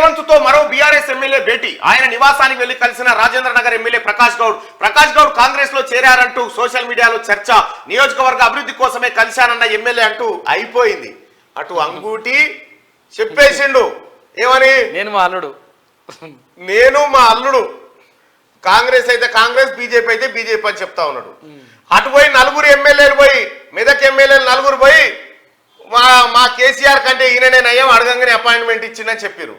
రేవంత్ తో మరో BRS MLA భేటీ. ఆయన నివాసానికి వెళ్లి కలిసిన రాజేంద్ర నగర్ ఎమ్మెల్యే ప్రకాష్ గౌడ్ కాంగ్రెస్ లో చేరారంటూ సోషల్ మీడియాలో చర్చ. నియోజకవర్గ అభివృద్ధి కోసమే కలిశానన్న ఎమ్మెల్యే అంటూ అయిపోయింది. అటు అంగూటి చెప్పేసిండు ఏమని, నేను మా అల్లుడు కాంగ్రెస్ అయితే కాంగ్రెస్, బీజేపీ అయితే బీజేపీ అని చెప్తా ఉన్నాడు. అటు పోయి నలుగురు ఎమ్మెల్యేలు పోయి, మెదక్ ఎమ్మెల్యేలు నలుగురు పోయి మా కేసీఆర్ కంటే ఈయననే నయం అడగంగానే అపాయింట్మెంట్ ఇచ్చిందని చెప్పారు.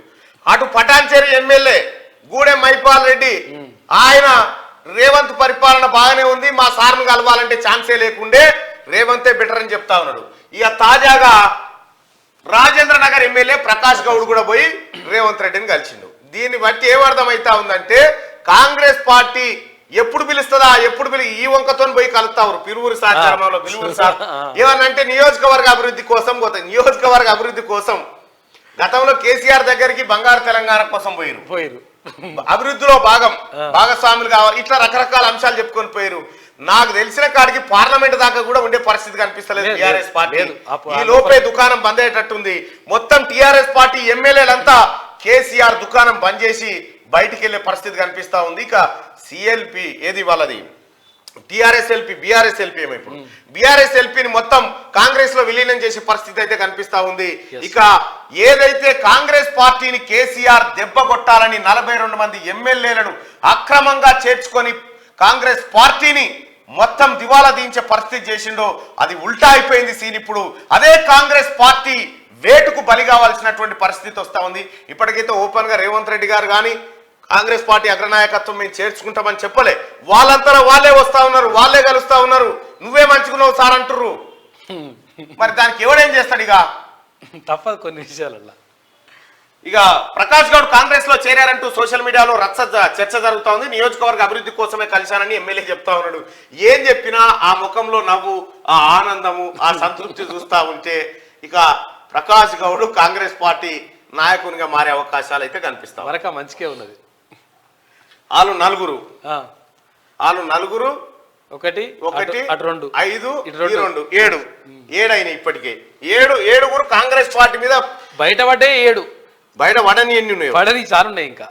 అటు పటాన్చేరి ఎమ్మెల్యే గూడెం మైపాల్ రెడ్డి ఆయన రేవంత్ పరిపాలన బాగానే ఉంది, మా సార్ను కలవాలంటే ఛాన్సే లేకుండే, రేవంతే బెటర్ అని చెప్తా ఉన్నాడు. ఇక తాజాగా రాజేంద్ర నగర్ ఎమ్మెల్యే ప్రకాష్ గౌడ్ కూడా పోయి రేవంత్ రెడ్డిని కలిసిండు. దీన్ని బట్టి ఏమర్థమైతా ఉందంటే కాంగ్రెస్ పార్టీ ఎప్పుడు పిలుస్తుందా, ఈ వంకతో పోయి కలుస్తావు పిలువురు సార్ చర్మంలో పిలువురు సార్ ఏమనంటే నియోజకవర్గ అభివృద్ధి కోసం పోతాయి. నియోజకవర్గ అభివృద్ధి కోసం గతంలో కేసీఆర్ దగ్గరికి బంగారు తెలంగాణ కోసం పోయారు, అభివృద్ధిలో భాగస్వాములు కావాలి, ఇట్లా రకరకాల అంశాలు చెప్పుకొని పోయారు. నాకు తెలిసిన కాడికి పార్లమెంట్ దాకా కూడా ఉండే పరిస్థితి కనిపిస్తలేదు టీఆర్ఎస్ పార్టీ. ఈ లోపే దుకాణం బంద్ అయ్యేటట్టుంది. మొత్తం టీఆర్ఎస్ పార్టీ ఎమ్మెల్యేలంతా కేసీఆర్ దుకాణం బంద్ చేసి బయటికి వెళ్లే పరిస్థితి కనిపిస్తా ఉంది. ఇక సిఎల్పి ఏది వాళ్ళది టిఆర్ఎస్ ఎల్పి, బీఆర్ఎస్ ఎల్పి ఏమో ఇప్పుడు బీఆర్ఎస్ ఎల్పిని మొత్తం కాంగ్రెస్ లో విలీనం చేసే పరిస్థితి అయితే కనిపిస్తా ఉంది. ఇక ఏదైతే కాంగ్రెస్ పార్టీని కేసీఆర్ దెబ్బ కొట్టాలని 42 మంది ఎమ్మెల్యేలను అక్రమంగా చేర్చుకొని కాంగ్రెస్ పార్టీని మొత్తం దివాలా దించే పరిస్థితి చేసిండో అది ఉల్టా అయిపోయింది సీన్. ఇప్పుడు అదే కాంగ్రెస్ పార్టీ వేటుకు బలి కావాల్సినటువంటి పరిస్థితి వస్తా ఉంది. ఇప్పటికైతే ఓపెన్ గా రేవంత్ రెడ్డి గారు కానీ కాంగ్రెస్ పార్టీ అగ్రనాయకత్వం మేము చేర్చుకుంటామని చెప్పలే, వాళ్ళంతా వాళ్ళే వస్తా ఉన్నారు, వాళ్ళే కలుస్తా ఉన్నారు. నువ్వే మంచుకున్నావు సార్ అంటుర్రు. మరి దానికి ఎవడేం చేస్తాడు? ఇక తప్పదు కొన్ని విషయాలలో. ఇక ప్రకాష్ గౌడ్ కాంగ్రెస్ లో చేరారంటూ సోషల్ మీడియాలో చర్చ జరుగుతా ఉంది. నియోజకవర్గ అభివృద్ధి కోసమే కలిశానని ఎమ్మెల్యే చెప్తా ఉన్నాడు. ఏం చెప్పినా ఆ ముఖంలో నవ్వు, ఆ ఆనందము, ఆ సంతృప్తి చూస్తా ఉంటే ఇక ప్రకాష్ గౌడ్ కాంగ్రెస్ పార్టీ నాయకునిగా మారే అవకాశాలు అయితే కనిపిస్తాయి. వరక మంచిగా ఉన్నది. వాళ్ళు నలుగురు ఒకటి 5 7 అయినాయి ఇప్పటికే. ఏడుగురు కాంగ్రెస్ పార్టీ మీద బయటపడ్డే 7 బయట వడని ఎన్ని ఉన్నాయి, పడని చాలున్నాయి ఇంకా.